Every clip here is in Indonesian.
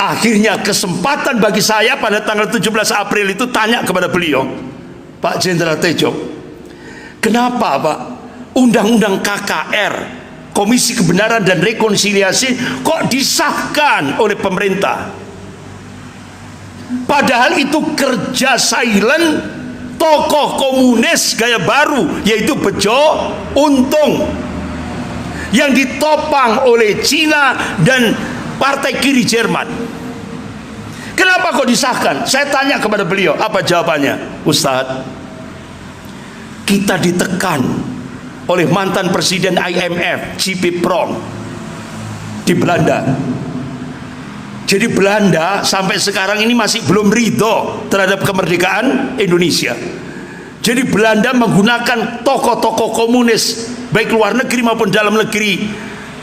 Akhirnya kesempatan bagi saya pada tanggal 17 April itu tanya kepada beliau, Pak Jenderal Tejo, kenapa Pak Undang-Undang KKR, Komisi Kebenaran dan Rekonsiliasi, kok disahkan oleh pemerintah? Padahal itu kerja silent tokoh komunis gaya baru, yaitu Bejo Untung, yang ditopang oleh Cina dan partai kiri Jerman. Kenapa kok disahkan? Saya tanya kepada beliau, apa jawabannya? Ustadz, kita ditekan oleh mantan presiden IMF JP Prong di Belanda. Jadi Belanda sampai sekarang ini masih belum ridho terhadap kemerdekaan Indonesia. Jadi Belanda menggunakan tokoh-tokoh komunis baik luar negeri maupun dalam negeri,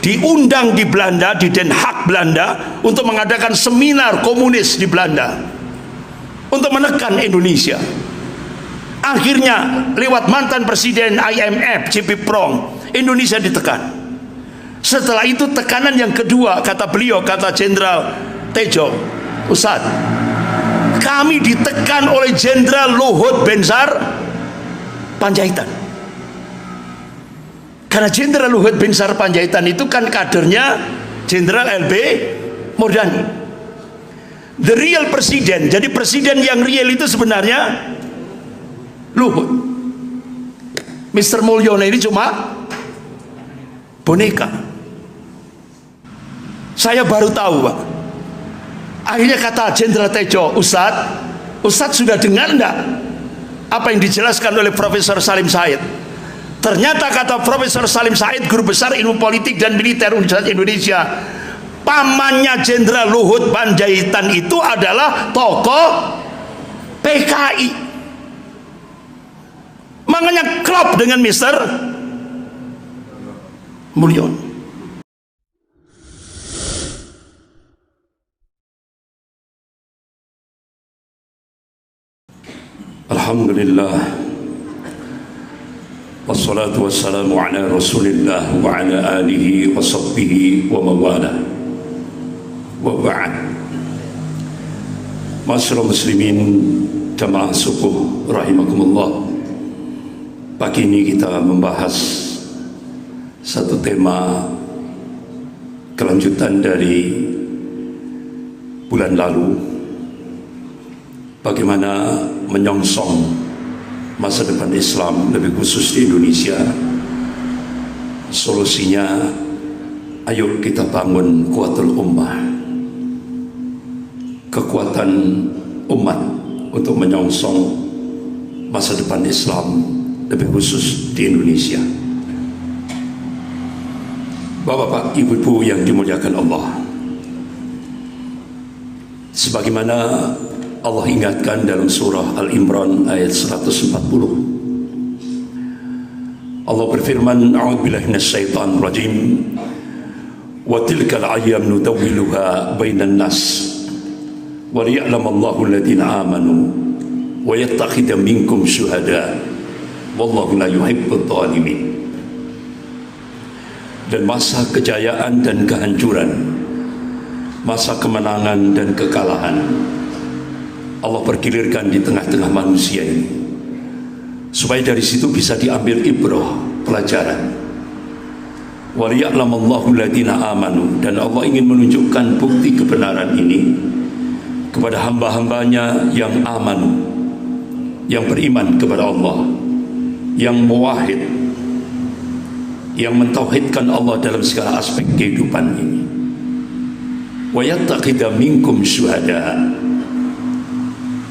diundang di Belanda, di Den Haag Belanda, untuk mengadakan seminar komunis di Belanda untuk menekan Indonesia. Akhirnya lewat mantan presiden IMF JP Prong, Indonesia ditekan. Setelah itu tekanan yang kedua, kata beliau, kata Jenderal Tejo, Ustadz, kami ditekan oleh Jenderal Luhut Binsar Panjaitan. Karena Jenderal Luhut Binsar Panjaitan itu kan kadernya Jenderal LB Murdani, the real presiden. Jadi presiden yang real itu sebenarnya Luhut. Mr. Mulyono ini cuma boneka. Saya baru tahu, Pak. Akhirnya kata Jenderal Tejo, Ustadz sudah dengar enggak apa yang dijelaskan oleh Profesor Salim Said? Ternyata kata Profesor Salim Said, guru besar ilmu politik dan militer Universitas Indonesia, pamannya Jenderal Luhut Panjaitan itu adalah tokoh PKI. Makanya klop dengan Mr. Mulyono. Alhamdulillah, wassalatu wassalamu ala rasulillah wa ala alihi wa sahbihi wa mawala wa ba'd. Masyaallah muslimin jamaah subuh rahimakumullah. Pagi ini kita membahas satu tema kelanjutan dari bulan lalu, bagaimana menyongsong masa depan Islam, lebih khusus di Indonesia. Solusinya, ayo kita bangun kuatul ummah, kekuatan umat untuk menyongsong masa depan Islam, lebih khusus di Indonesia. Bapak-bapak, ibu-ibu yang dimuliakan Allah, sebagaimana Allah ingatkan dalam surah Al-Imran ayat 140, Allah berfirman, a'udzubillahi minasyaitonir rajim, wa tilkal ayyam nudawwiluha bainan nas wa liya'lamallahu alladziina aamanu wa yattakhidha minkum syuhada wallahu la yuhibbudz dzalimin. Dan masa kejayaan dan kehancuran, masa kemenangan dan kekalahan, Allah pergilirkan di tengah-tengah manusia ini, supaya dari situ bisa diambil ibrah, pelajaran. Wa liya'lamallahu alladziina aamanu, dan Allah ingin menunjukkan bukti kebenaran ini kepada hamba-hambanya yang amanu, yang beriman kepada Allah, yang muwahhid, yang mentauhidkan Allah dalam segala aspek kehidupan ini. Wa yattaqida minkum syuhada,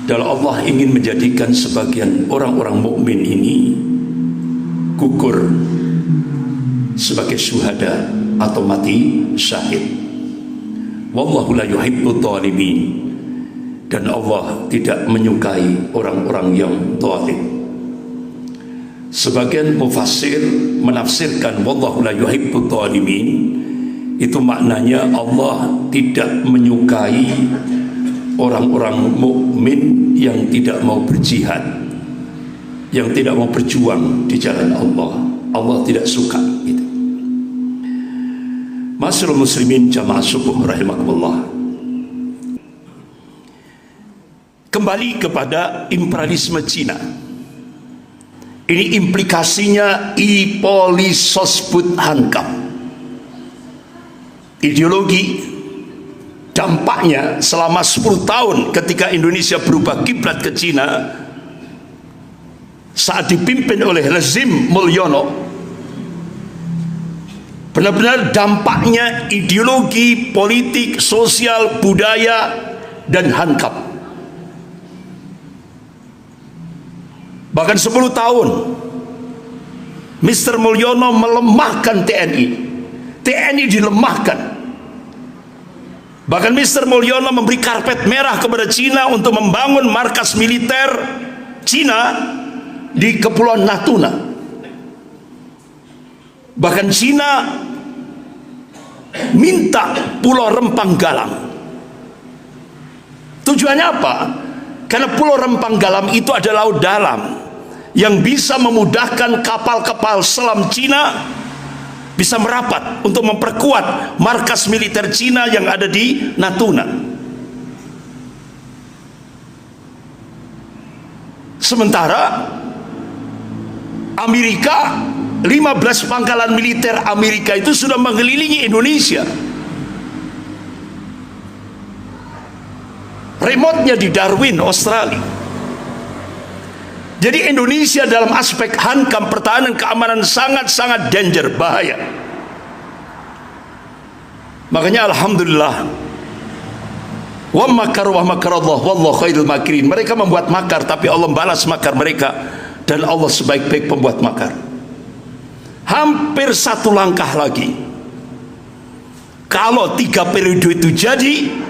dan Allah ingin menjadikan sebagian orang-orang mukmin ini gugur sebagai syuhada atau mati syahid. Wallahu la yuhibbudz dzalimin, dan Allah tidak menyukai orang-orang yang zalim. Sebagian mufassir menafsirkan wallahu la yuhibbudz dzalimin, itu maknanya Allah tidak menyukai orang-orang mukmin yang tidak mau berjihad, yang tidak mau berjuang di jalan Allah. Allah tidak suka itu. Masyaallah muslimin jamaah subuh rahimakumullah. Kembali kepada imperialisme Cina. Ini implikasinya Ipolisosbud Hankam. Ideologi, dampaknya selama 10 tahun ketika Indonesia berubah kiblat ke Cina saat dipimpin oleh rezim Mulyono, benar-benar dampaknya ideologi, politik, sosial, budaya, dan Hankam. Bahkan 10 tahun Mr. Mulyono melemahkan TNI. TNI dilemahkan. Bahkan Mr. Mulyono memberi karpet merah kepada Cina untuk membangun markas militer Cina di Kepulauan Natuna. Bahkan Cina minta Pulau Rempang Galam. Tujuannya apa? Karena Pulau Rempang Galam itu adalah laut dalam yang bisa memudahkan kapal-kapal selam Cina bisa merapat untuk memperkuat markas militer Cina yang ada di Natuna. Sementara Amerika, 15 pangkalan militer Amerika itu sudah mengelilingi Indonesia. Remote-nya di Darwin, Australia. Jadi Indonesia dalam aspek hankam, pertahanan, keamanan sangat-sangat danger, bahaya. Makanya alhamdulillah, wa makaru wa makarallah wallahu khairul makirin. Mereka membuat makar tapi Allah balas makar mereka, dan Allah sebaik-baik pembuat makar. Hampir 1 langkah lagi, kalau 3 periode itu jadi,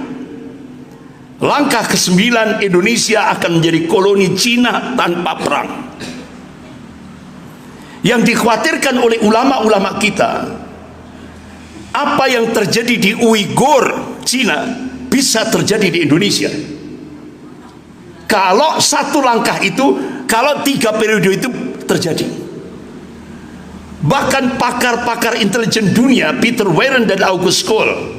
langkah ke-9 Indonesia akan menjadi koloni Cina tanpa perang. Yang dikhawatirkan oleh ulama-ulama kita, apa yang terjadi di Uighur Cina bisa terjadi di Indonesia. Kalau 1 langkah itu, kalau 3 periode itu terjadi. Bahkan pakar-pakar intelijen dunia Peter Warren dan August Cole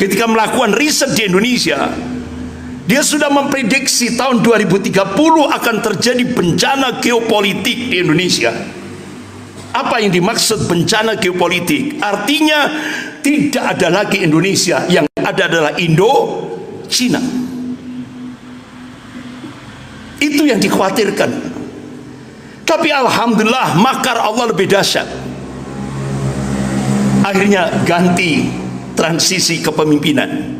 ketika melakukan riset di Indonesia, dia sudah memprediksi tahun 2030 akan terjadi bencana geopolitik di Indonesia. Apa yang dimaksud bencana geopolitik? Artinya tidak ada lagi Indonesia, yang ada adalah Indo-Cina. Itu yang dikhawatirkan. Tapi alhamdulillah makar Allah lebih dahsyat. Akhirnya ganti transisi kepemimpinan.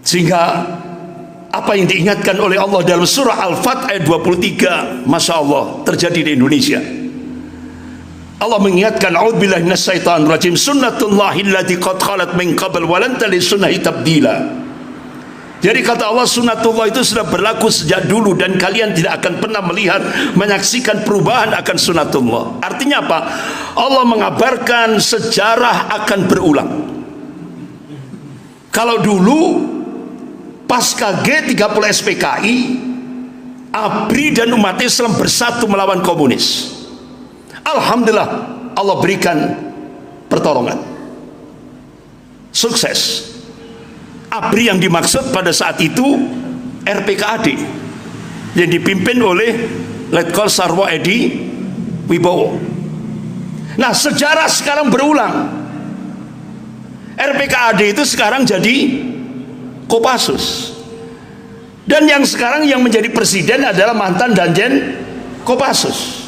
Sehingga apa yang diingatkan oleh Allah dalam surah Al-Fat ayat 23, Masya Allah, terjadi di Indonesia. Allah mengingatkan, a'udzubillahi minasyaitonir rajim, sunnatullahi allati qad khalat min qabl wa lan tajida lisunnahi tabdila. Jadi kata Allah, sunnatullah itu sudah berlaku sejak dulu dan kalian tidak akan pernah melihat, menyaksikan perubahan akan sunnatullah. Artinya apa? Allah mengabarkan sejarah akan berulang. Kalau dulu pasca G30 SPKI, ABRI dan umat Islam bersatu melawan komunis. Alhamdulillah Allah berikan pertolongan, sukses. ABRI yang dimaksud pada saat itu RPKAD yang dipimpin oleh Letkol Sarwo Edi Wibowo. Nah, sejarah sekarang berulang. RPKAD itu sekarang jadi Kopassus, dan yang sekarang yang menjadi presiden adalah mantan Danjen Kopassus.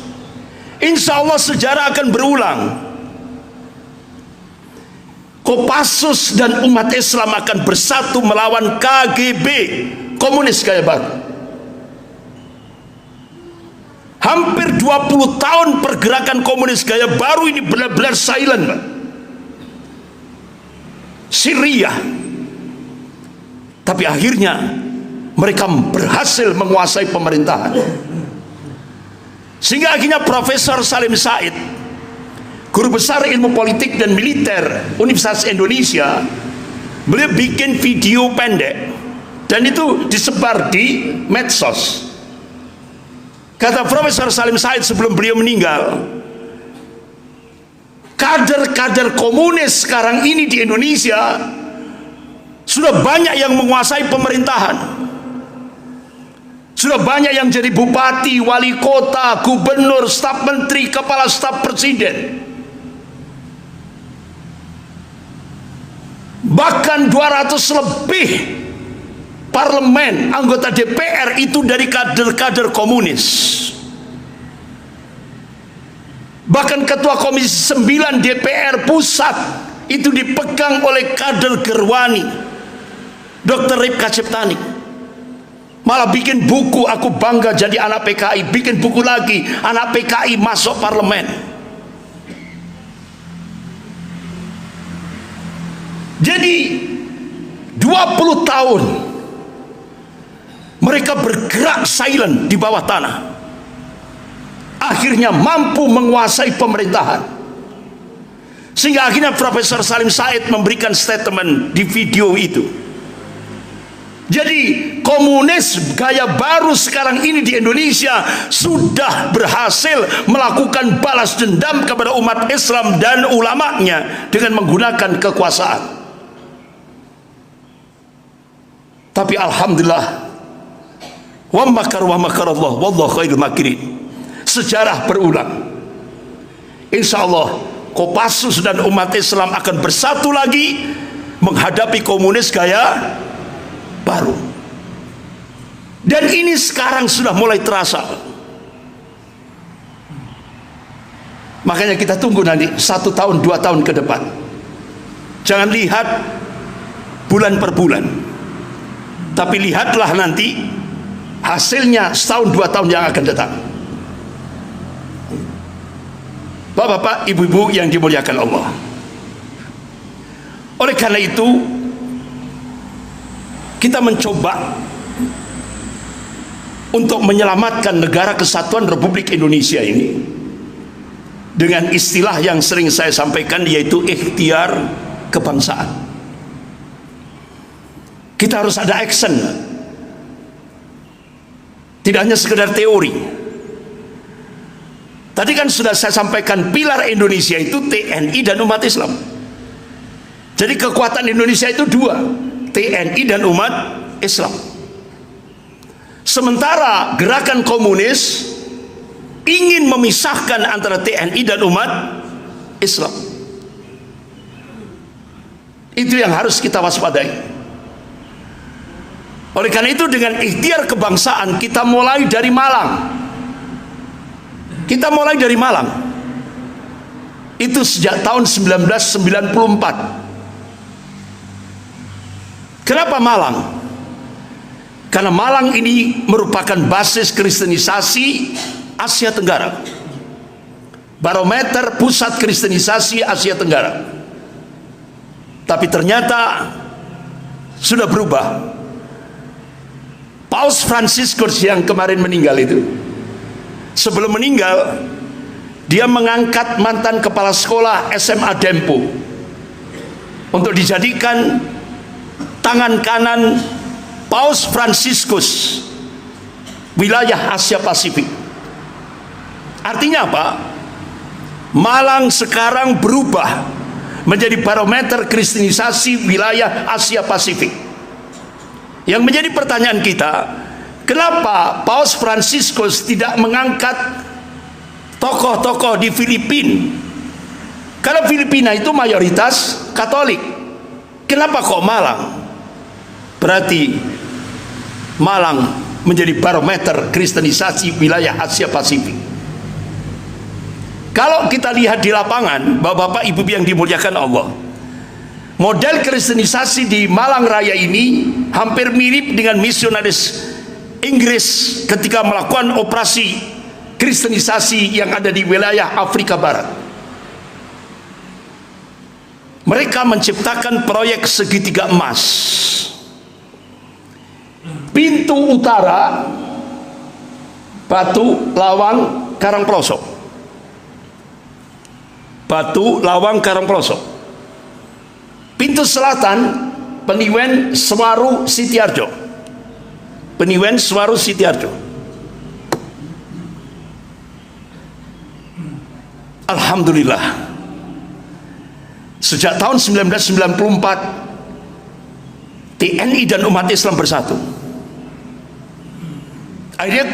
Insya Allah sejarah akan berulang. Kopassus dan umat Islam akan bersatu melawan KGB, komunis gaya baru. Hampir 20 tahun pergerakan komunis gaya baru ini benar-benar silent, Pak. Syria. Tapi akhirnya mereka berhasil menguasai pemerintahan. Sehingga akhirnya Profesor Salim Said, guru besar ilmu politik dan militer Universitas Indonesia, beliau bikin video pendek dan itu disebar di medsos. Kata Profesor Salim Said sebelum beliau meninggal, kader-kader komunis sekarang ini di Indonesia sudah banyak yang menguasai pemerintahan. Sudah banyak yang jadi bupati, wali kota, gubernur, staf menteri, kepala staf presiden. Bahkan 200 lebih parlemen, anggota DPR itu dari kader-kader komunis. Bahkan ketua komisi 9 DPR pusat itu dipegang oleh kader Gerwani, Dr. Ripka Ciptani. Malah bikin buku, aku bangga jadi anak PKI. Bikin buku lagi, anak PKI masuk parlemen. Jadi 20 tahun mereka bergerak silent di bawah tanah. Akhirnya mampu menguasai pemerintahan. Sehingga akhirnya Profesor Salim Said memberikan statement di video itu. Jadi komunis gaya baru sekarang ini di Indonesia sudah berhasil melakukan balas dendam kepada umat Islam dan ulamanya dengan menggunakan kekuasaan. Tapi alhamdulillah, wa makar Allah wallahu khairul makirin. Sejarah berulang. Insyaallah Kopassus dan umat Islam akan bersatu lagi menghadapi komunis gaya baru. Dan ini sekarang sudah mulai terasa. Makanya kita tunggu nanti 1 tahun 2 tahun ke depan. Jangan lihat bulan per bulan, tapi lihatlah nanti hasilnya setahun 2 tahun yang akan datang. Bapak-bapak, ibu-ibu yang dimuliakan Allah. Oleh karena itu kita mencoba untuk menyelamatkan negara kesatuan Republik Indonesia ini dengan istilah yang sering saya sampaikan, yaitu ikhtiar kebangsaan. Kita harus ada action, tidak hanya sekedar teori. Tadi kan sudah saya sampaikan, pilar Indonesia itu TNI dan umat Islam. Jadi kekuatan Indonesia itu 2, TNI dan umat Islam. Sementara gerakan komunis ingin memisahkan antara TNI dan umat Islam. Itu yang harus kita waspadai. Oleh karena itu dengan ikhtiar kebangsaan kita mulai dari Malang. Kita mulai dari Malang. Itu sejak tahun 1994. Kenapa Malang? Karena Malang ini merupakan basis kristenisasi Asia Tenggara, barometer pusat kristenisasi Asia Tenggara. Tapi ternyata sudah berubah. Paus Fransiskus yang kemarin meninggal itu, sebelum meninggal dia mengangkat mantan kepala sekolah SMA Dempo untuk dijadikan tangan kanan Paus Fransiskus wilayah Asia Pasifik. Artinya apa? Malang sekarang berubah menjadi barometer kristenisasi wilayah Asia Pasifik. Yang menjadi pertanyaan kita, kenapa Paus Fransiskus tidak mengangkat tokoh-tokoh di Filipina? Karena Filipina itu mayoritas Katolik. Kenapa kok Malang? Berarti Malang menjadi barometer kristenisasi wilayah Asia Pasifik. Kalau kita lihat di lapangan, bapak-bapak, ibu yang dimuliakan Allah, model kristenisasi di Malang Raya ini hampir mirip dengan misionaris Inggris ketika melakukan operasi kristenisasi yang ada di wilayah Afrika Barat. Mereka menciptakan proyek segitiga emas. Pintu utara Batu Lawang Karangplosok, Batu Lawang Karangplosok. Pintu selatan Peniwen Sewaru Sitiarjo, Peniwen Sewaru Sitiarjo. Alhamdulillah, sejak tahun 1994 TNI dan umat Islam bersatu. Akhirnya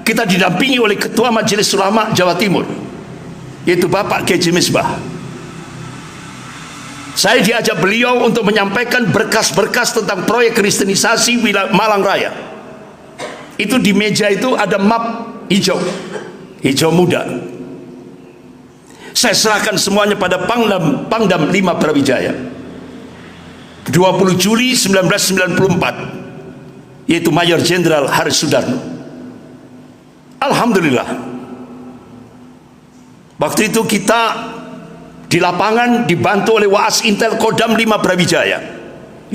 kita didampingi oleh Ketua Majelis Ulama Jawa Timur, yaitu Bapak Kiai Misbah. Saya diajak beliau untuk menyampaikan berkas-berkas tentang proyek kristenisasi wilayah Malang Raya. Itu di meja itu ada map hijau, hijau muda. Saya serahkan semuanya pada Pangdam 5 Brawijaya 20 Juli 1994, yaitu Mayor Jenderal Haris Sudarno. Alhamdulillah, waktu itu kita di lapangan dibantu oleh Waas Intel Kodam 5 Brawijaya,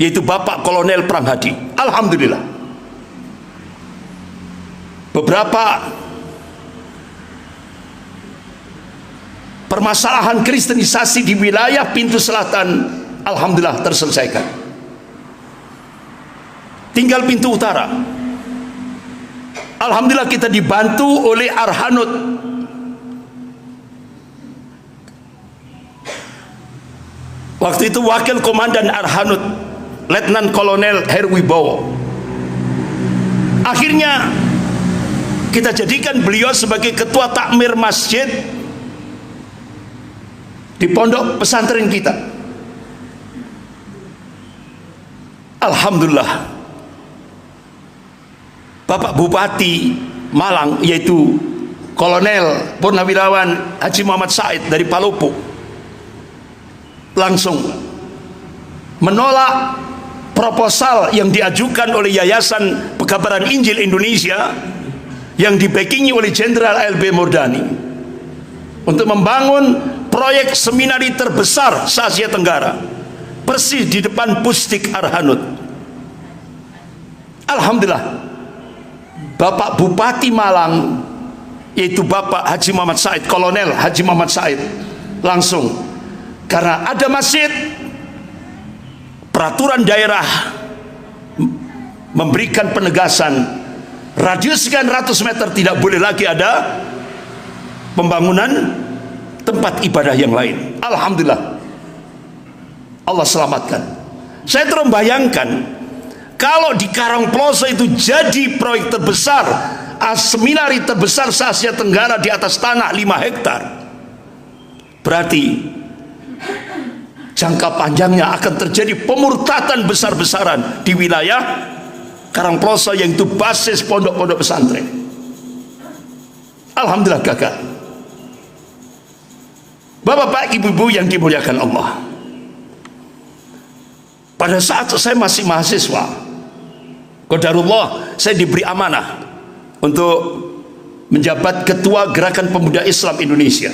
yaitu Bapak Kolonel Pranghadi. Alhamdulillah, beberapa permasalahan kristenisasi di wilayah pintu selatan alhamdulillah terselesaikan. Tinggal pintu utara, alhamdulillah kita dibantu oleh Arhanud. Waktu itu Wakil Komandan Arhanud, Letnan Kolonel Herwibowo. Akhirnya kita jadikan beliau sebagai ketua takmir masjid di pondok pesantren kita. Alhamdulillah, Bapak Bupati Malang, yaitu Kolonel Purnawirawan Haji Muhammad Said dari Palopo, langsung menolak proposal yang diajukan oleh Yayasan Pekabaran Injil Indonesia yang dibackingi oleh Jenderal LB Murdani untuk membangun proyek seminari terbesar se-Asia Tenggara, persis di depan Pusdik Arhanud. Alhamdulillah, Bapak Bupati Malang, yaitu Bapak Haji Muhammad Said, Kolonel Haji Muhammad Said, langsung, karena ada masjid, peraturan daerah memberikan penegasan radius sekian ratus meter tidak boleh lagi ada pembangunan tempat ibadah yang lain. Alhamdulillah, Allah selamatkan. Saya terus bayangkan kalau di Karangploso itu jadi proyek terbesar, seminari terbesar se-Asia Tenggara di atas tanah 5 hektar, berarti jangka panjangnya akan terjadi pemurtatan besar-besaran di wilayah Karangploso yang itu basis pondok-pondok pesantren. Alhamdulillah gagal. Bapak-bapak, ibu-ibu yang dimuliakan Allah, pada saat saya masih mahasiswa, qadarullah, saya diberi amanah untuk menjabat Ketua Gerakan Pemuda Islam Indonesia,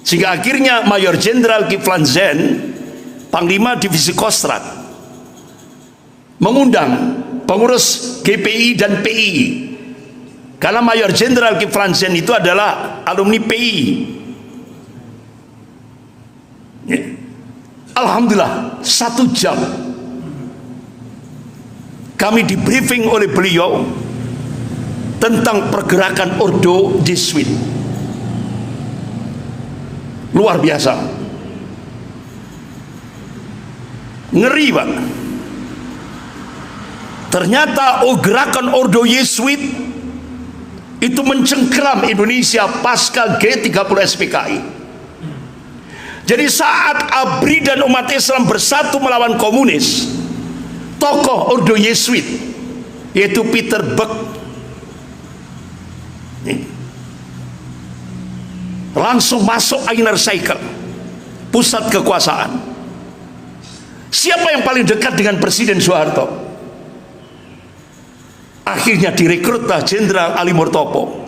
sehingga akhirnya Mayor Jenderal Kiflan Zain, Panglima Divisi Kostrad, mengundang pengurus GPI dan PI, karena Mayor Jenderal Kiflan Zain itu adalah alumni PI. Ya. Alhamdulillah, 1 jam kami di briefing oleh beliau tentang pergerakan Ordo Jesuit. Luar biasa, ngeri Pak. Ternyata gerakan Ordo Yesuit itu mencengkeram Indonesia pasca G30 SPKI. Jadi saat ABRI dan umat Islam bersatu melawan komunis, tokoh Ordo Yesuit yaitu Peter Buck langsung masuk inner cycle, pusat kekuasaan. Siapa yang paling dekat dengan Presiden Soeharto? Akhirnya direkrutlah Jenderal Ali Murtopo.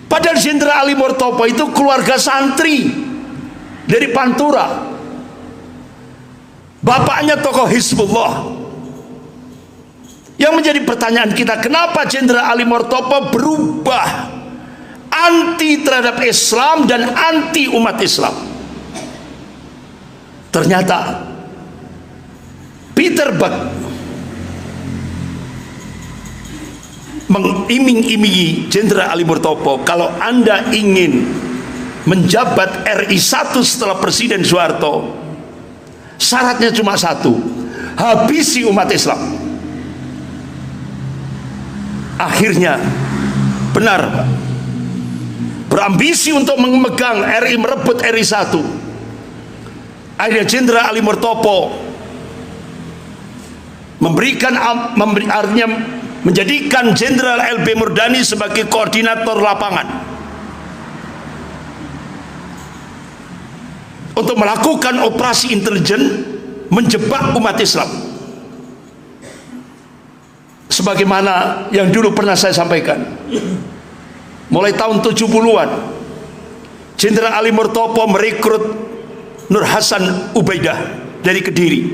Padahal Jenderal Ali Murtopo itu keluarga santri dari Pantura, bapaknya tokoh Hizbullah. Yang menjadi pertanyaan kita, kenapa Jenderal Ali Murtopo berubah anti terhadap Islam dan anti umat Islam? Ternyata Peter Buck mengiming-imingi Jenderal Ali Murtopo, kalau Anda ingin menjabat RI 1 setelah Presiden Soeharto, syaratnya cuma satu: habisi umat Islam. akhirnya benar, Pak, berambisi untuk memegang RI, merebut RI 1. Akhirnya Jenderal Ali Murtopo artinya menjadikan Jenderal LB Murdani sebagai koordinator lapangan untuk melakukan operasi intelijen menjebak umat Islam. Sebagaimana yang dulu pernah saya sampaikan, mulai tahun 70-an Jenderal Ali Murtopo merekrut Nur Hasan Ubaidah dari Kediri,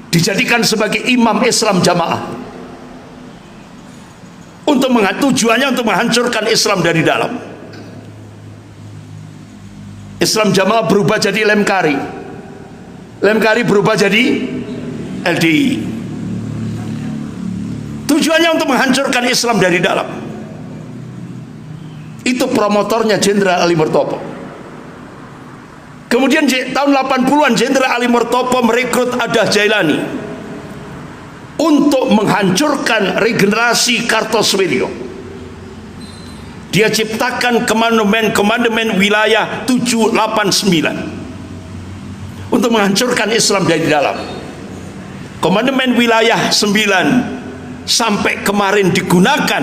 dijadikan sebagai imam Islam jamaah, tujuannya untuk menghancurkan Islam dari dalam. Islam jamaah berubah jadi Lemkari, Lemkari berubah jadi LDI. Tujuannya untuk menghancurkan Islam dari dalam. Itu promotornya Jenderal Ali Murtopo. Kemudian tahun 80-an Jenderal Ali Murtopo merekrut Adah Jailani untuk menghancurkan regenerasi Kartosuwiryo. Dia ciptakan komandemen wilayah 789 untuk menghancurkan Islam dari dalam. Komandemen wilayah 9 sampai kemarin digunakan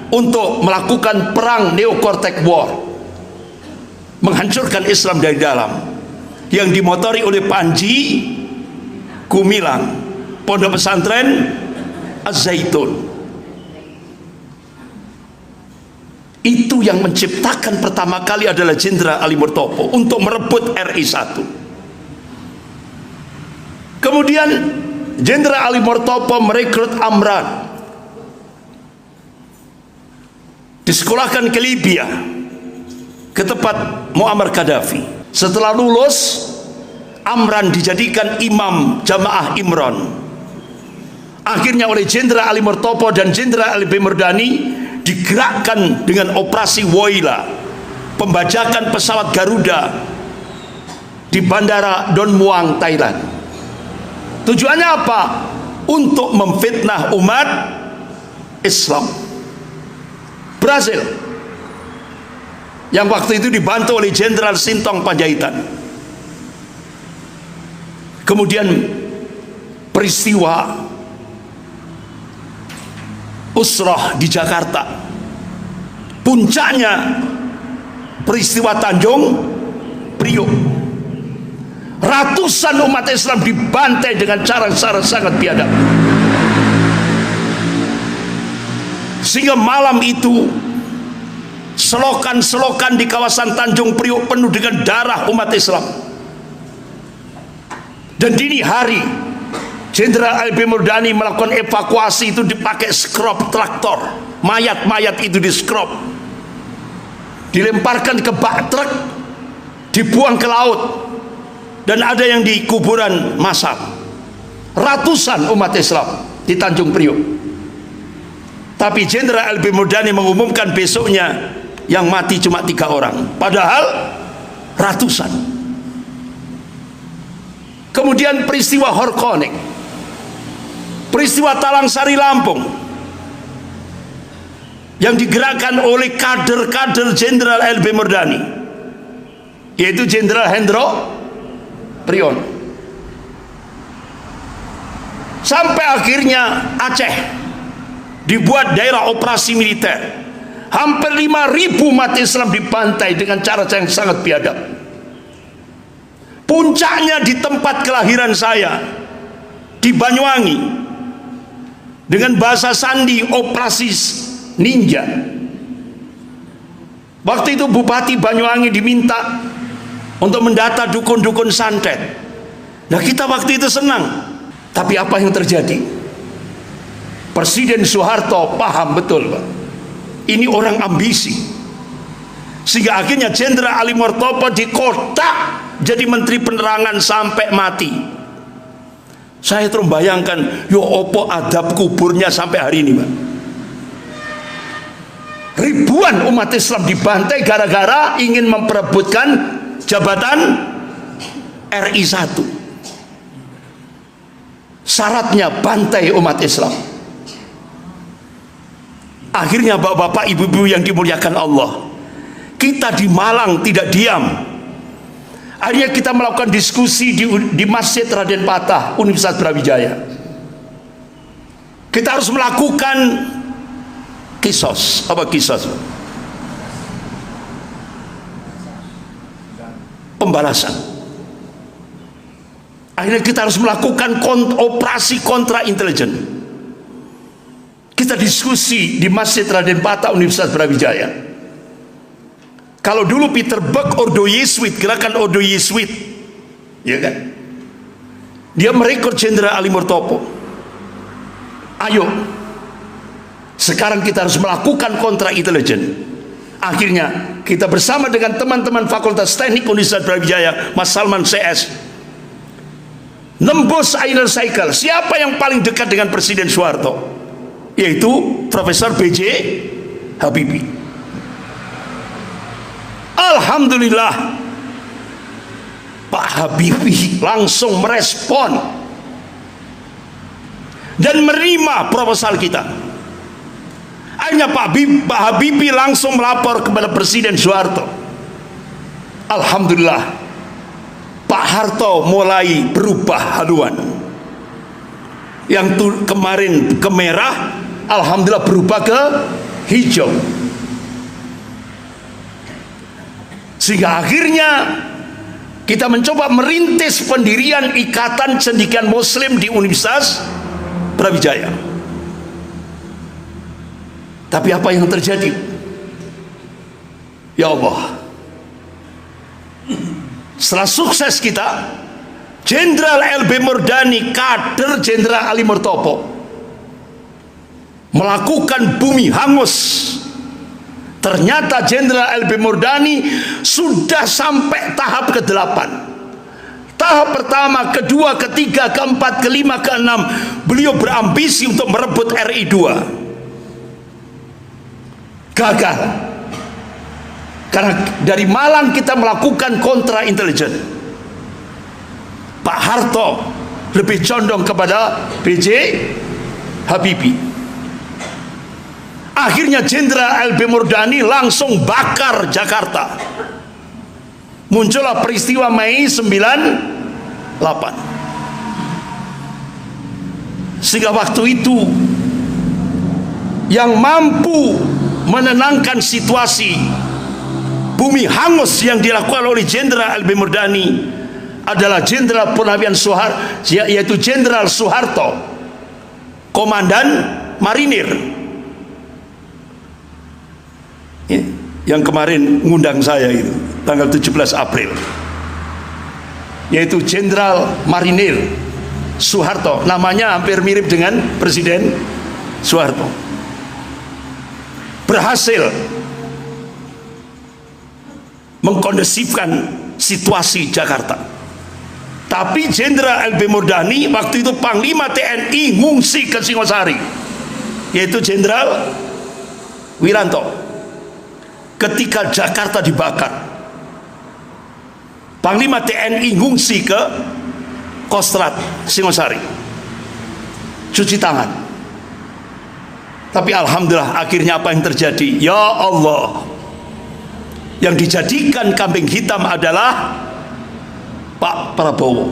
untuk melakukan perang Neo-Cortex War, menghancurkan Islam dari dalam, yang dimotori oleh Panji Gumilang, Pondok Pesantren Az-Zaitun. Itu yang menciptakan pertama kali adalah Jenderal Ali Murtopo untuk merebut RI 1. Kemudian Jenderal Ali Murtopo merekrut Amran, disekolahkan ke Libya, ke tempat Muammar Gaddafi. Setelah lulus, Amran dijadikan imam jamaah Imron. Akhirnya oleh Jenderal Ali Murtopo dan Jenderal LB Murdani digerakkan dengan operasi Woyla, pembajakan pesawat Garuda di bandara Don Muang, Thailand. Tujuannya apa? Untuk memfitnah umat Islam. Berhasil, yang waktu itu dibantu oleh Jenderal Sintong Panjaitan. Kemudian peristiwa Usrah di Jakarta, puncaknya peristiwa Tanjung Priok. Ratusan umat Islam dibantai dengan cara-cara sangat biadab, sehingga malam itu selokan-selokan di kawasan Tanjung Priok penuh dengan darah umat Islam. Dan dini hari Jenderal LB Murdani melakukan evakuasi, itu dipakai skrop traktor, mayat-mayat itu di skrop, dilemparkan ke bak truk, dibuang ke laut, dan ada yang di kuburan massal. Ratusan umat Islam di Tanjung Priok. Tapi Jenderal LB Murdani mengumumkan besoknya yang mati cuma 3 orang, padahal ratusan. Kemudian peristiwa Horkonek, peristiwa Talang Sari Lampung, yang digerakkan oleh kader-kader Jenderal LB Murdani, yaitu Jenderal Hendro Priyono. Sampai akhirnya Aceh dibuat daerah operasi militer. Hampir 5.000 umat Islam dibantai dengan cara yang sangat biadab. Puncaknya di tempat kelahiran saya, di Banyuwangi, dengan bahasa sandi operasi ninja. Waktu itu Bupati Banyuwangi diminta untuk mendata dukun-dukun santet. Nah, kita waktu itu senang. Tapi apa yang terjadi? Presiden Soeharto paham betul, Pak, ini orang ambisi, sehingga akhirnya Jenderal Ali Murtopo dikotak jadi Menteri Penerangan sampai mati. Saya terus bayangkan, yo opo adab kuburnya sampai hari ini, Pak. Ribuan umat Islam dibantai gara-gara ingin memperebutkan jabatan RI 1. Syaratnya bantai umat Islam. Akhirnya bapak-bapak, ibu-ibu yang dimuliakan Allah, kita di Malang tidak diam. Akhirnya kita melakukan diskusi di Masjid Raden Patah, Universitas Brawijaya. Kita harus melakukan kisos. Apa kisos? Pembalasan. Akhirnya kita harus melakukan operasi kontra intelijen. Kita diskusi di Masjid Raden Patah, Universitas Brawijaya. Kalau dulu Peter Buck Ordo Yesuit, gerakan Ordo Yesuit, ya kan? Dia merekrut Jenderal Ali Murtopo. Ayo, sekarang kita harus melakukan kontra intelijen. Akhirnya kita bersama dengan teman-teman Fakultas Teknik Universitas Brawijaya, Mas Salman CS, nembus inner cycle. Siapa yang paling dekat dengan Presiden Soeharto? Yaitu Profesor B.J. Habibie. Alhamdulillah, Pak Habibie langsung merespon dan menerima proposal kita. Hanya Pak Habibie langsung melapor kepada Presiden Soeharto. Alhamdulillah, Pak Harto mulai berubah haluan. Yang kemarin ke merah, alhamdulillah berubah ke hijau. Sehingga akhirnya kita mencoba merintis pendirian Ikatan Cendekiawan Muslim di Universitas Brawijaya. Tapi apa yang terjadi? Ya Allah, setelah sukses kita, Jenderal LB Murdani, kader Jenderal Ali Murtopo, melakukan bumi hangus. Ternyata Jenderal LB Murdani sudah sampai tahap ke-8. Tahap pertama, kedua, ketiga, keempat, kelima, keenam, beliau berambisi untuk merebut RI 2. Gagal. Karena dari Malang kita melakukan kontra intelijen. Pak Harto lebih condong kepada B.J. Habibie. Akhirnya Jenderal LB Murdani langsung bakar Jakarta. Muncullah peristiwa Mei 98. Sehingga waktu itu yang mampu menenangkan situasi bumi hangus yang dilakukan oleh Jenderal LB Murdani adalah Jenderal Purnawian Soeharto, yaitu Jenderal Soeharto, Komandan Marinir, ya, yang kemarin ngundang saya itu tanggal 17 April, yaitu Jenderal Marinir Soeharto. Namanya hampir mirip dengan Presiden Soeharto. Berhasil mengkondusifkan situasi Jakarta. Tapi Jenderal LB Murdani waktu itu Panglima TNI ngungsi ke Singosari, yaitu Jenderal Wiranto. Ketika Jakarta dibakar, Panglima TNI ngungsi ke Kostrad Singosari, cuci tangan. Tapi alhamdulillah akhirnya apa yang terjadi? Ya Allah, yang dijadikan kambing hitam adalah Pak Prabowo,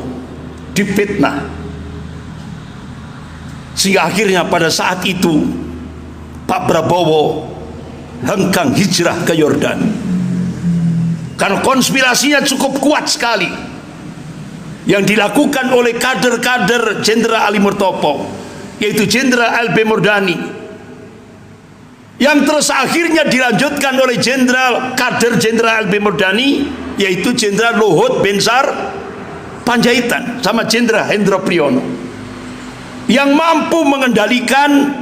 difitnah. Sehingga akhirnya pada saat itu Pak Prabowo hengkang hijrah ke Yordan. Karena konspirasinya cukup kuat sekali yang dilakukan oleh kader-kader Jenderal Ali Murtopo, yaitu Jenderal LB Murdani, yang terus akhirnya dilanjutkan oleh kader Jenderal LB Murdani, yaitu Jenderal Luhut Binsar Panjaitan sama Jenderal Hendro Priyono, yang mampu mengendalikan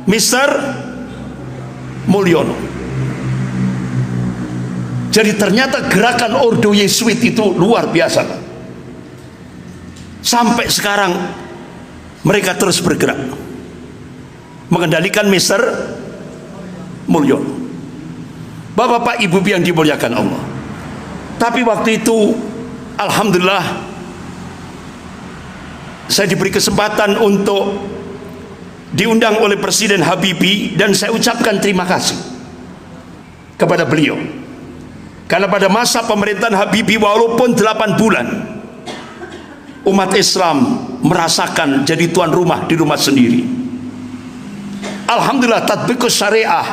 Mr. Mulyono. Jadi ternyata gerakan Ordo Yesuit itu luar biasa. Sampai sekarang mereka terus bergerak mengendalikan Mr. Mulyono. Bapak-bapak, ibu yang dimuliakan Allah. Tapi waktu itu alhamdulillah saya diberi kesempatan untuk diundang oleh Presiden Habibie, dan saya ucapkan terima kasih kepada beliau, karena pada masa pemerintahan Habibie walaupun 8 bulan umat Islam merasakan jadi tuan rumah di rumah sendiri. Alhamdulillah, tatbiqus syariah,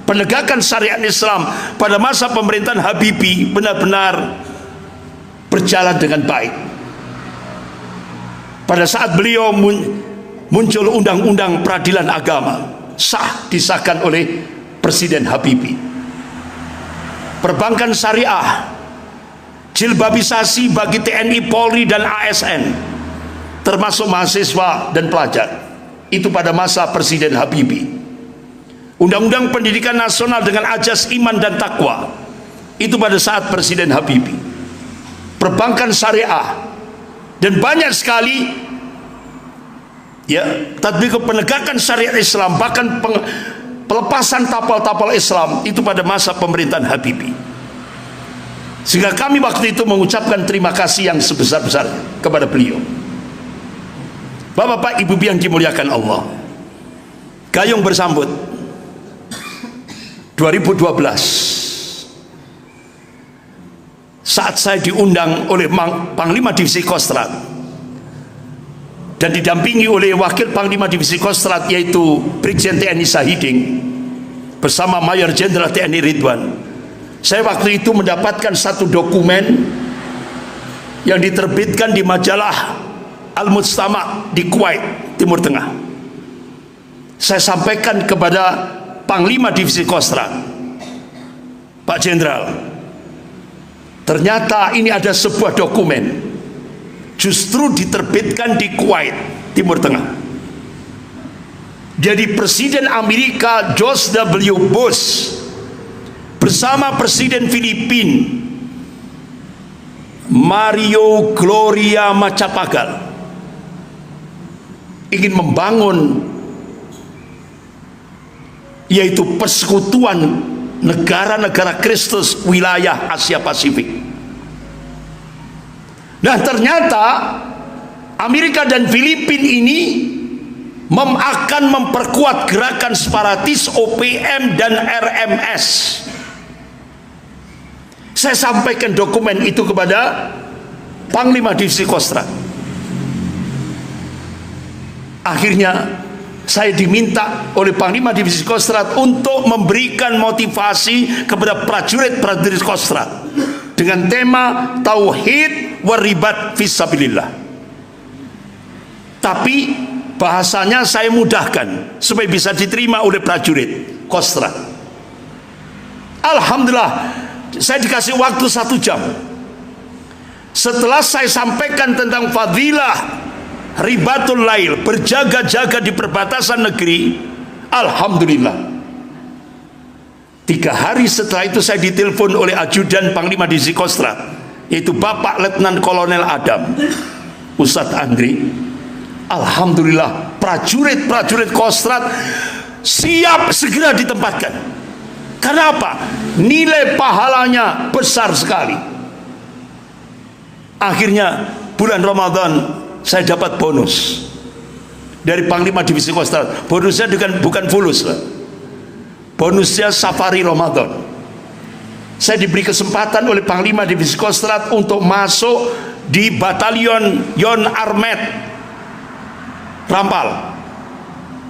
penegakan syariat Islam pada masa pemerintahan Habibie benar-benar berjalan dengan baik. Pada saat beliau muncul undang-undang peradilan agama, disahkan oleh Presiden Habibie. Perbankan syariah, jilbabisasi bagi TNI, Polri dan ASN, termasuk mahasiswa dan pelajar, itu pada masa Presiden Habibie. Undang-undang pendidikan nasional dengan ajas iman dan takwa, itu pada saat Presiden Habibie. Perbankan syariah, dan banyak sekali ya tatbik penegakan syariat Islam, bahkan pelepasan tapal-tapal Islam, itu pada masa pemerintahan Habibie. Sehingga kami waktu itu mengucapkan terima kasih yang sebesar-besarnya kepada beliau. Bapak-bapak, ibu yang dimuliakan Allah, gayung bersambut 2012 saat saya diundang oleh Panglima Divisi Kostrad dan didampingi oleh Wakil Panglima Divisi Kostrad, yaitu Brigjen TNI Sahiding bersama Mayor Jenderal TNI Ridwan. Saya waktu itu mendapatkan satu dokumen yang diterbitkan di majalah Al-Mujtama di Kuwait, Timur Tengah. Saya sampaikan kepada Panglima Divisi Kostrad, Pak Jenderal, ternyata ini ada sebuah dokumen justru diterbitkan di Kuwait, Timur Tengah. Jadi Presiden Amerika George W. Bush bersama Presiden Filipina Mario Gloria Macapagal ingin membangun yaitu persekutuan negara-negara Kristus wilayah Asia Pasifik. Nah, ternyata Amerika dan Filipina ini akan memperkuat gerakan separatis OPM dan RMS. Saya sampaikan dokumen itu kepada Panglima Divisi Kostrad. Akhirnya saya diminta oleh Panglima Divisi Kostrad untuk memberikan motivasi kepada prajurit-prajurit Kostrad dengan tema Tauhid waribat fisabilillah. Tapi bahasanya saya mudahkan supaya bisa diterima oleh prajurit Kostrad. Alhamdulillah, saya dikasih waktu 1 jam. Setelah saya sampaikan tentang fadilah ribatul lail, berjaga-jaga di perbatasan negeri, alhamdulillah 3 hari setelah itu saya ditelepon oleh ajudan Panglima Divisi Kostrad, yaitu Bapak Letnan Kolonel Adam Ustadz Andri. Alhamdulillah, prajurit-prajurit Kostrad siap segera ditempatkan. Karena apa? Nilai pahalanya besar sekali. Akhirnya bulan Ramadan saya dapat bonus dari Panglima Divisi Kostrad. Bonusnya bukan fulus, bonusnya safari Ramadan. Saya diberi kesempatan oleh Panglima Divisi Kostrad untuk masuk di Batalion Yon Armet Rampal,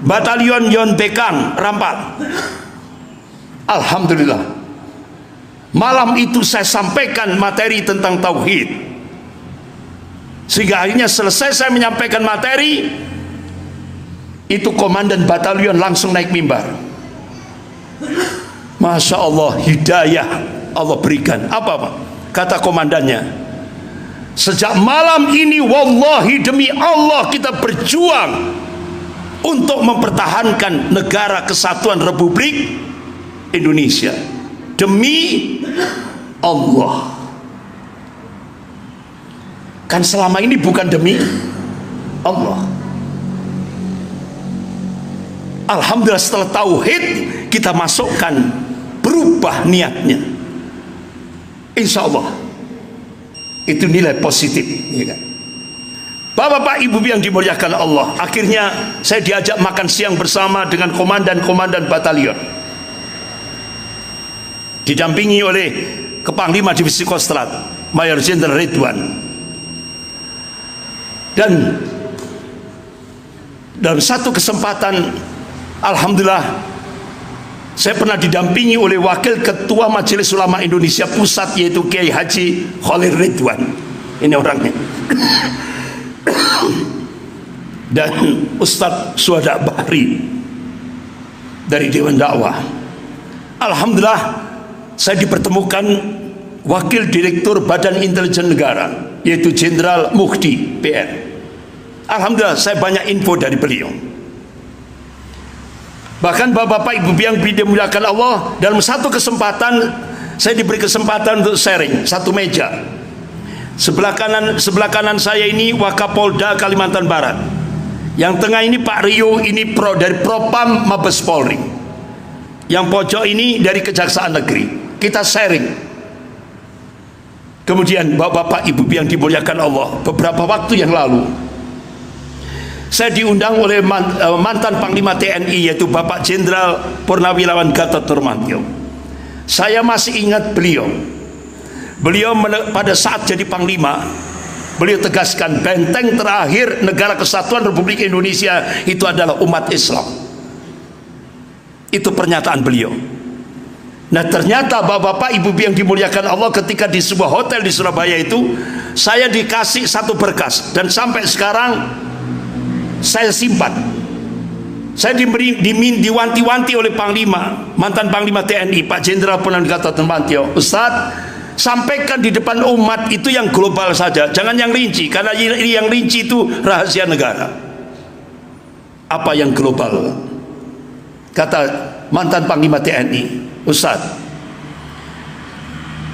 Batalion Yon Bekang Rampal. Alhamdulillah, malam itu saya sampaikan materi tentang tauhid, sehingga akhirnya selesai saya menyampaikan materi itu, komandan batalion langsung naik mimbar. Masya Allah, hidayah Allah berikan. Apa kata komandannya? Sejak malam ini wallahi demi Allah kita berjuang untuk mempertahankan negara kesatuan Republik Indonesia demi Allah. Kan selama ini bukan demi Allah. Alhamdulillah, setelah tauhid kita masukkan, berubah niatnya, insya Allah itu nilai positif, ya kan? Bapak-bapak, ibu yang dimuliakan Allah, akhirnya saya diajak makan siang bersama dengan komandan-komandan batalion, didampingi oleh Kepanglima Divisi Kostrad Mayor Jenderal Ridwan. Dan dalam satu kesempatan, alhamdulillah, saya pernah didampingi oleh Wakil Ketua Majelis Ulama Indonesia Pusat, yaitu Kiai Haji Khalil Ridwan. Ini orangnya. Dan Ustadz Suhada Bahri dari Dewan Dakwah. Alhamdulillah, saya dipertemukan Wakil Direktur Badan Intelijen Negara, yaitu Jenderal Mukhdi PR. Alhamdulillah, saya banyak info dari beliau. Bahkan bapak-bapak, ibu yang dimuliakan Allah, dalam satu kesempatan saya diberi kesempatan untuk sharing satu meja. Sebelah kanan saya ini Wakapolda Kalimantan Barat. Yang tengah ini Pak Rio, ini dari Propam Mabes Polri. Yang pojok ini dari Kejaksaan Negeri. Kita sharing. Kemudian bapak-bapak, ibu yang dimuliakan Allah, beberapa waktu yang lalu saya diundang oleh mantan Panglima TNI, yaitu Bapak Jenderal Purnawirawan Gatot Nurmantio. Saya masih ingat beliau. Beliau pada saat jadi Panglima, beliau tegaskan benteng terakhir Negara Kesatuan Republik Indonesia itu adalah umat Islam. Itu pernyataan beliau. Nah, ternyata bapak-bapak, ibu yang dimuliakan Allah, ketika di sebuah hotel di Surabaya itu, saya dikasih satu berkas, dan sampai sekarang saya simpan. Saya diwanti-wanti oleh Panglima, mantan Panglima TNI Pak Jenderal Purnawirawan Gatot Nurmantio, Ustadz, sampaikan di depan umat itu yang global saja, jangan yang rinci, karena yang rinci itu rahasia negara. Apa yang global? Kata mantan Panglima TNI, Ustadz,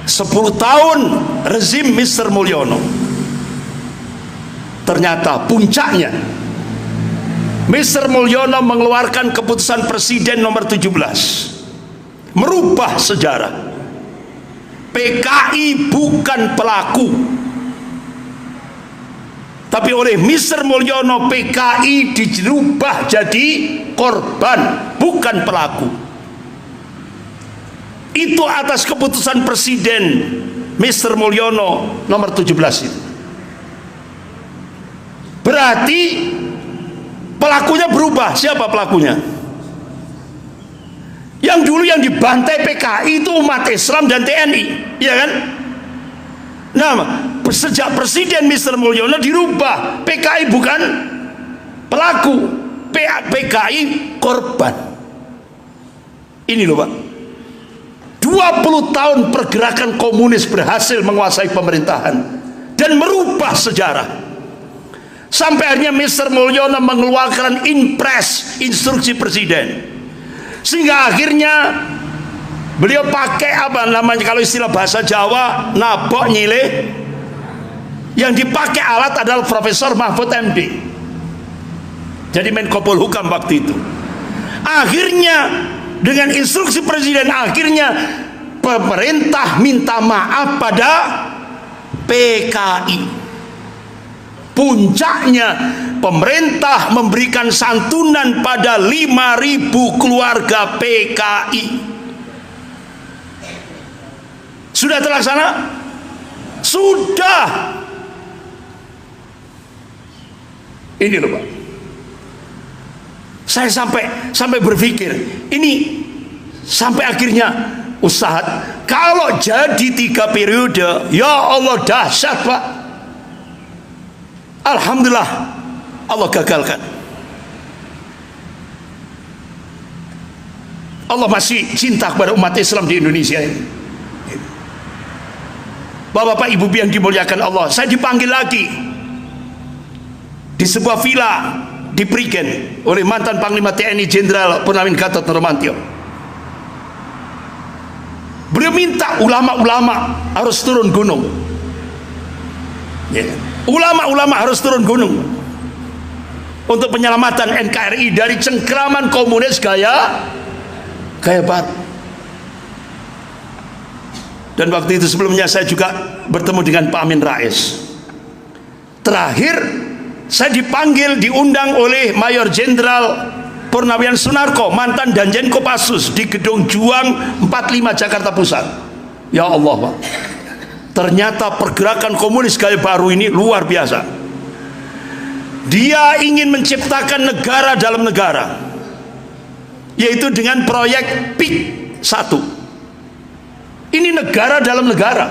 10 tahun rezim Mr. Mulyono, ternyata puncaknya Mr. Mulyono mengeluarkan keputusan Presiden nomor 17, merubah sejarah. PKI bukan pelaku, tapi oleh Mr. Mulyono PKI dirubah jadi korban, bukan pelaku. Itu atas keputusan Presiden Mr. Mulyono nomor 17 itu. Berarti pelakunya berubah. Siapa pelakunya? Yang dulu yang dibantai PKI itu umat Islam dan TNI, ya kan? Nah, sejak Presiden Mr. Mulyono dirubah, PKI bukan pelaku, PKI korban. Ini loh Pak, 20 tahun pergerakan komunis berhasil menguasai pemerintahan dan merubah sejarah. Sampai akhirnya Mr. Mulyono mengeluarkan impres, instruksi presiden, sehingga akhirnya beliau pakai apa namanya, kalau istilah bahasa Jawa, nabok nyile. Yang dipakai alat adalah Profesor Mahfud MD, jadi Menko Polhukam waktu itu. Akhirnya dengan instruksi presiden, akhirnya pemerintah minta maaf pada PKI. Puncaknya pemerintah memberikan santunan pada 5.000 keluarga PKI. Sudah terlaksana? Sudah. Ini loh Pak, saya sampai berpikir, ini sampai akhirnya, Ustadz, kalau jadi 3 periode, ya Allah dahsyat Pak. Alhamdulillah, Allah gagalkan. Allah masih cinta kepada umat Islam di Indonesia ini. Bapak-bapak, ibu yang dimuliakan Allah, saya dipanggil lagi di sebuah villa di Prigen oleh mantan Panglima TNI Jenderal Purnawirawan Gatot Nurmantio. Beliau minta ulama-ulama harus turun gunung. Ulama-ulama harus turun gunung untuk penyelamatan NKRI dari cengkraman komunis gaya baru. Dan waktu itu sebelumnya saya juga bertemu dengan Pak Amin Rais. Terakhir saya dipanggil, diundang oleh Mayor Jenderal Purnawian Sunarko, mantan Danjen Kopassus, di Gedung Juang 45 Jakarta Pusat. Ya Allah, Pak, ternyata pergerakan komunis gaya baru ini luar biasa. Dia ingin menciptakan negara dalam negara, yaitu dengan proyek PIK 1. Ini negara dalam negara.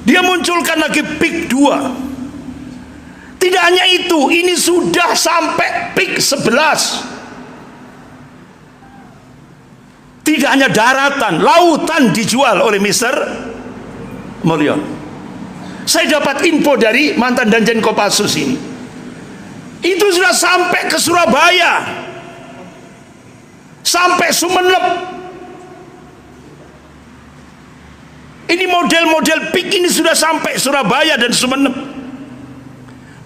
Dia munculkan lagi PIK 2. Tidak hanya itu, ini sudah sampai PIK 11. Tidak hanya daratan, lautan dijual oleh Mr. Mulyono. Saya dapat info dari mantan Danjen Kopassus ini. Itu sudah sampai ke Surabaya, sampai Sumeneb. Ini model-model PIK ini sudah sampai Surabaya dan Sumeneb.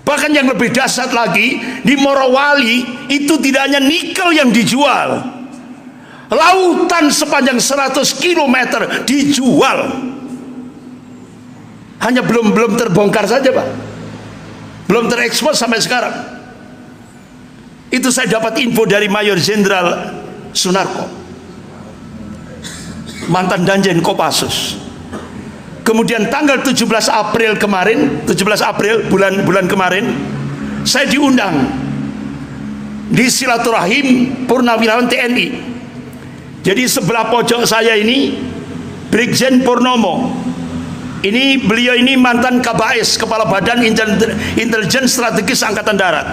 Bahkan yang lebih dahsyat lagi, di Morowali itu tidak hanya nikel yang dijual, lautan sepanjang 100 km dijual. Hanya belum terbongkar saja, Pak, belum terekspos sampai sekarang. Itu saya dapat info dari Mayor Jenderal Sunarko, mantan Danjen Kopassus. Kemudian tanggal 17 April kemarin, 17 April bulan kemarin, saya diundang di silaturahim Purnawirawan TNI. Jadi sebelah pojok saya ini Brigjen Purnomo. Ini beliau ini mantan KBS, Kepala Badan Intelijen Strategis Angkatan Darat.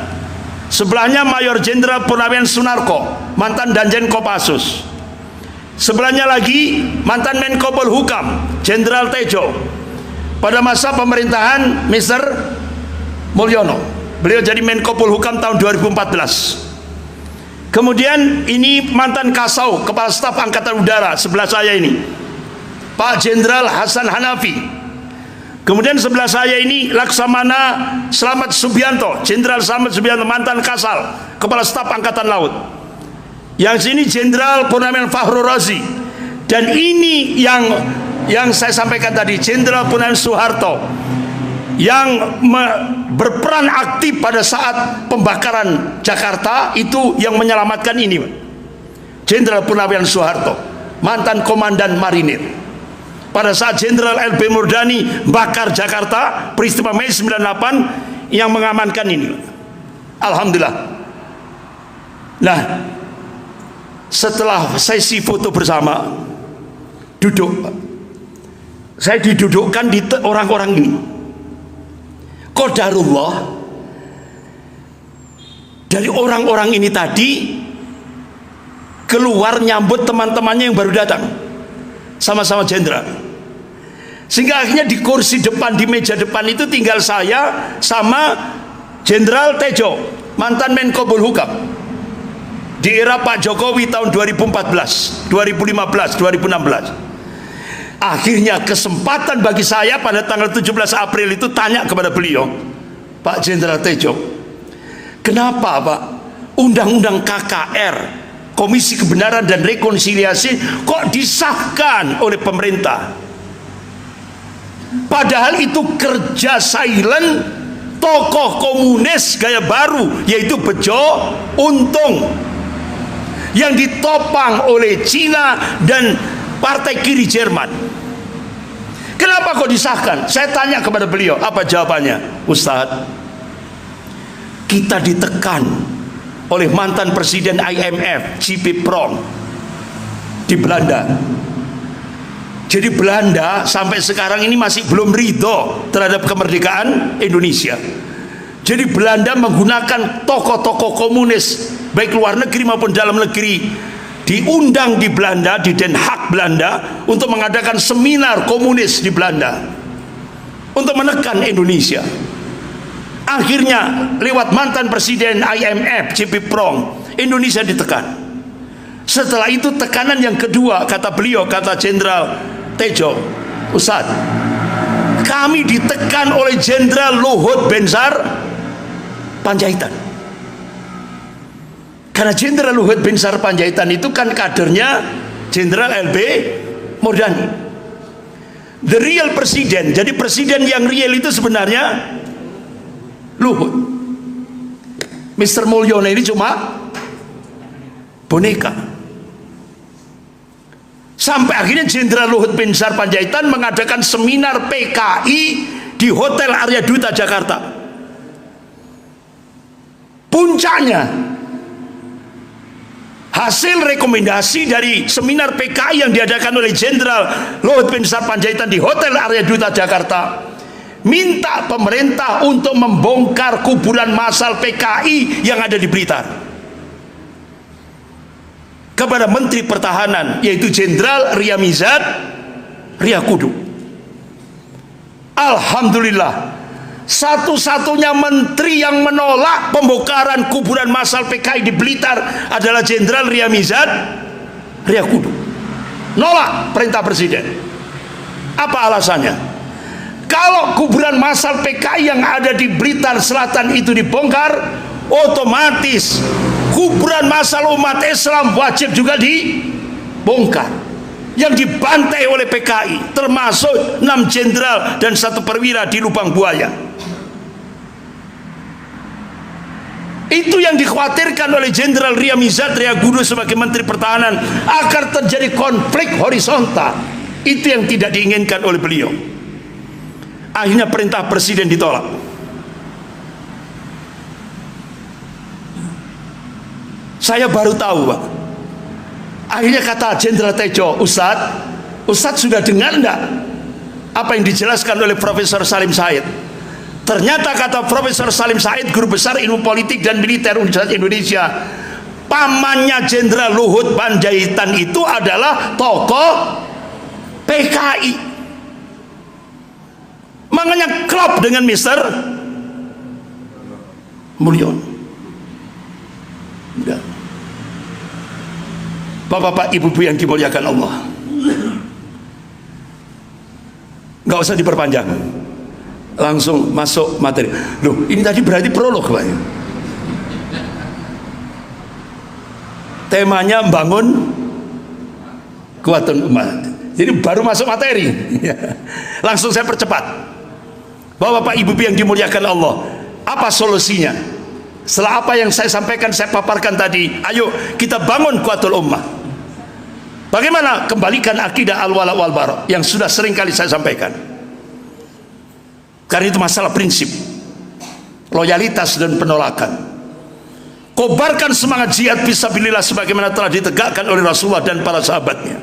Sebelahnya Mayor Jenderal Purnawian Sunarko, mantan Danjen Kopassus. Sebelahnya lagi mantan Menko Polhukam Jenderal Tejo pada masa pemerintahan Mr. Mulyono. Beliau jadi Menko Polhukam tahun 2014. Kemudian ini mantan Kasau, Kepala Staf Angkatan Udara, sebelah saya ini Pak Jenderal Hasan Hanafi. Kemudian sebelah saya ini Laksamana Slamet Subianto, Jenderal Slamet Subianto, mantan Kasal, Kepala Staf Angkatan Laut. Yang sini Jenderal Purnawian Fahru Razi. Dan ini yang saya sampaikan tadi, Jenderal Purnawian Soeharto, yang berperan aktif pada saat pembakaran Jakarta, itu yang menyelamatkan ini, Jenderal Purnawian Soeharto, mantan Komandan Marinir. Pada saat Jenderal LB Murdani bakar Jakarta, peristiwa Mei 98, yang mengamankan ini. Alhamdulillah. Nah, setelah sesi foto bersama, duduk, saya didudukkan di orang-orang ini. Qadarullah, dari orang-orang ini tadi keluar nyambut teman-temannya yang baru datang, sama-sama jenderal. Sehingga akhirnya di kursi depan, di meja depan itu tinggal saya sama Jenderal Tejo, mantan Menko Polhukam di era Pak Jokowi tahun 2014, 2015, 2016. Akhirnya kesempatan bagi saya pada tanggal 17 April itu tanya kepada beliau, Pak Jenderal Tejo, kenapa Pak Undang-Undang KKR, Komisi Kebenaran dan Rekonsiliasi, kok disahkan oleh pemerintah? Padahal itu kerja silent tokoh komunis gaya baru, yaitu Bejo Untung, yang ditopang oleh Cina dan partai kiri Jerman. Kenapa kok disahkan? Saya tanya kepada beliau, apa jawabannya? Ustadz, kita ditekan oleh mantan presiden IMF J.P. Prong di Belanda. Jadi Belanda sampai sekarang ini masih belum ridho terhadap kemerdekaan Indonesia. Jadi Belanda menggunakan tokoh-tokoh komunis baik luar negeri maupun dalam negeri, diundang di Belanda, di Den Haag Belanda, untuk mengadakan seminar komunis di Belanda untuk menekan Indonesia. Akhirnya lewat mantan presiden IMF J.P. Prong, Indonesia ditekan. Setelah itu tekanan yang kedua, kata beliau, kata Jenderal Tejo, Ustadz, kami ditekan oleh Jenderal Luhut Binsar Panjaitan. Karena Jenderal Luhut Binsar Panjaitan itu kan kadernya Jenderal LB Murdani, the real presiden. Jadi presiden yang real itu sebenarnya Luhut. Mr. Mulyono ini cuma boneka. Sampai akhirnya Jenderal Luhut Binsar Panjaitan mengadakan seminar PKI di Hotel Arya Duta Jakarta. Puncaknya hasil rekomendasi dari seminar PKI yang diadakan oleh Jenderal Luhut Binsar Panjaitan di Hotel Arya Duta Jakarta, minta pemerintah untuk membongkar kuburan massal PKI yang ada di Blitar kepada Menteri Pertahanan, yaitu Jenderal Riyamizat Riyakudu. Alhamdulillah, satu-satunya menteri yang menolak pembongkaran kuburan massal PKI di Blitar adalah Jenderal Riyamizat Riyakudu. Nolak perintah Presiden. Apa alasannya? Kalau kuburan massal PKI yang ada di Blitar Selatan itu dibongkar, otomatis kuburan massal umat Islam wajib juga dibongkar, yang dibantai oleh PKI, termasuk 6 jenderal dan 1 perwira di Lubang Buaya. Itu yang dikhawatirkan oleh Jenderal Riyamizat Riyakudu sebagai Menteri Pertahanan, agar terjadi konflik horizontal. Itu yang tidak diinginkan oleh beliau. Akhirnya perintah Presiden ditolak. Saya baru tahu, Pak. Akhirnya kata Jenderal Tejo, Ustadz sudah dengar enggak apa yang dijelaskan oleh Profesor Salim Said? Ternyata kata Profesor Salim Said, Guru Besar Ilmu Politik dan Militer Universitas Indonesia, pamannya Jenderal Luhut Panjaitan itu adalah tokoh PKI. Makanya klop dengan Mr. Mulyono. Udah. Bapak-bapak, ibu-ibu yang dimuliakan Allah, nggak usah diperpanjang, langsung masuk materi. Loh, ini tadi berarti prolog, Pak. Temanya membangun kekuatan umat. Jadi baru masuk materi. Langsung saya percepat. Bapak-bapak, ibu-ibu yang dimuliakan Allah, apa solusinya? Setelah apa yang saya sampaikan, saya paparkan tadi, ayo kita bangun kuatul ummah. Bagaimana kembalikan akidah al-wala wal bara yang sudah sering kali saya sampaikan. Karena itu masalah prinsip, loyalitas dan penolakan. Kobarkan semangat jihad fisabilillah sebagaimana telah ditegakkan oleh Rasulullah dan para sahabatnya.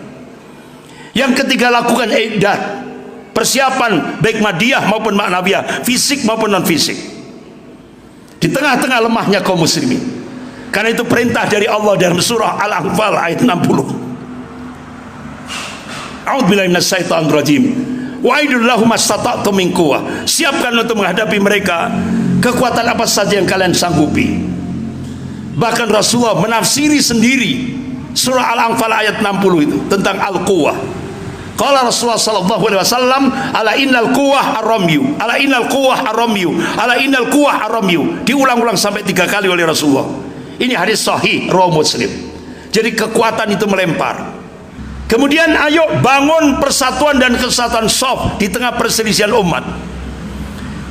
Yang ketiga, lakukan i'dad, persiapan baik madiyah maupun ma'nawiyah, fisik maupun non fisik, di tengah-tengah lemahnya kaum muslimin. Karena itu perintah dari Allah dalam surah Al-Anfal ayat 60. A'udzubillahi minasyaitonir rajim. Wa'idul lahum mastata'tum min quwwah. Siapkan untuk menghadapi mereka kekuatan apa saja yang kalian sanggupi. Bahkan Rasulullah menafsiri sendiri surah Al-Anfal ayat 60 itu tentang al-quwwah. Qala Rasulullah sallallahu alaihi wasallam, ala innal quwwah ar-ramyu, ala innal quwwah ar-ramyu, ala innal quwwah ar-ramyu. Diulang-ulang sampai 3 kali oleh Rasulullah. Ini hadis sahih riwayat Muslim. Jadi kekuatan itu melempar. Kemudian ayo bangun persatuan dan kesatuan shaf di tengah perselisihan umat.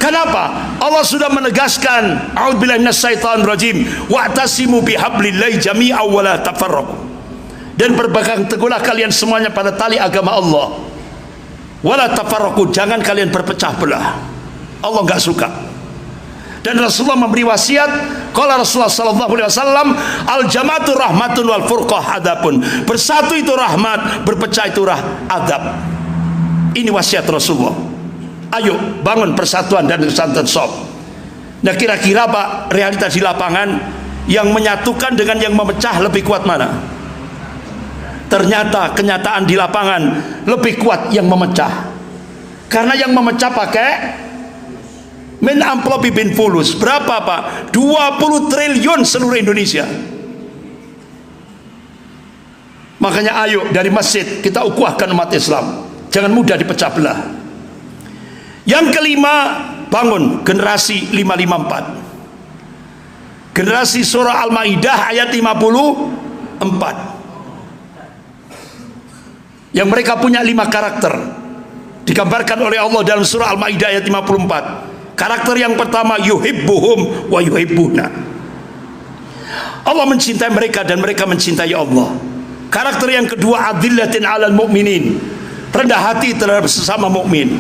Kenapa? Allah sudah menegaskan, a'udzubillahi minasyaitonir rajim, wa'tasimu bihablillahi jami'an wa la tafarraqu. Dan berpegang teguhlah kalian semuanya pada tali agama Allah. Wala tafarraqu, jangan kalian berpecah belah. Allah enggak suka. Dan Rasulullah memberi wasiat, qala Rasulullah sallallahu alaihi wasallam, al jama'atu rahmatun wal furqah adabun. Bersatu itu rahmat, berpecah itu adab. Ini wasiat Rasulullah. Ayo bangun persatuan dan kesatuan shaf. Nah, kira-kira Pak, realitas di lapangan yang menyatukan dengan yang memecah lebih kuat mana? Ternyata kenyataan di lapangan lebih kuat yang memecah. Karena yang memecah pakai min amplopi bin fulus. Berapa Pak? 20 triliun seluruh Indonesia. Makanya ayo dari masjid kita ukuhkan umat Islam, jangan mudah dipecah belah. Yang kelima, bangun generasi 554, generasi surah Al-Maidah ayat 54, yang mereka punya 5 karakter digambarkan oleh Allah dalam surah Al-Maidah ayat 54. Karakter yang pertama, yuhibbuhum wa yuhibbuna. Allah mencintai mereka dan mereka mencintai Allah. Karakter yang kedua, adillatin 'alal mu'minin, rendah hati terhadap sesama mukmin.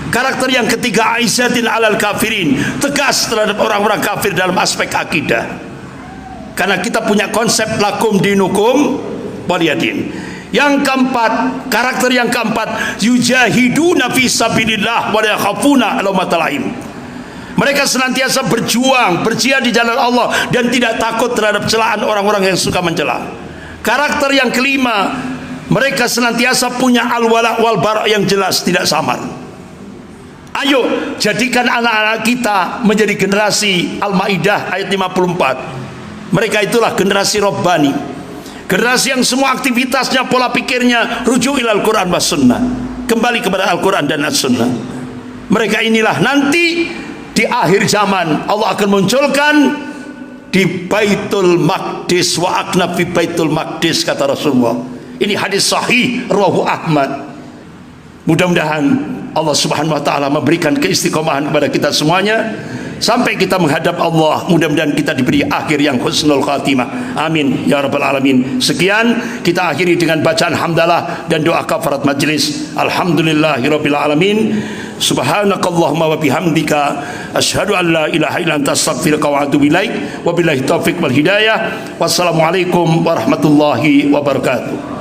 Karakter yang ketiga, aizatin 'alal kafirin, tegas terhadap orang-orang kafir dalam aspek akidah. Karena kita punya konsep lakum dinukum waliyadin. Yang keempat, karakter yang keempat, yujahiduna fi sabilillah wa la yakhafuna laumata laim. Mereka senantiasa berjuang, berjihad di jalan Allah dan tidak takut terhadap celaan orang-orang yang suka mencela. Karakter yang kelima, mereka senantiasa punya al-wala wal bara yang jelas, tidak samar. Ayo jadikan anak-anak kita menjadi generasi Al-Maidah ayat 54. Mereka itulah generasi Rabbani, generasi yang semua aktivitasnya, pola pikirnya rujuk ilal Quran was sunnah, kembali kepada Al-Quran dan As-Sunnah. Mereka inilah nanti di akhir zaman Allah akan munculkan di Baitul Maqdis, wa aknab fi Baitul Maqdis, kata Rasulullah. Ini hadis sahih rawahu Ahmad. Mudah-mudahan Allah Subhanahu wa taala memberikan keistiqomahan kepada kita semuanya sampai kita menghadap Allah. Mudah-mudahan kita diberi akhir yang husnul khatimah. Amin ya rabbal alamin. Sekian, kita akhiri dengan bacaan hamdalah dan doa kafarat majlis. Alhamdulillahirabbil alamin. Subhanakallahumma wa bihamdika asyhadu an la ilaha illa anta astaghfiruka wa atubu ilaik. Wabillahi taufik wal hidayah. Wassalamualaikum warahmatullahi wabarakatuh.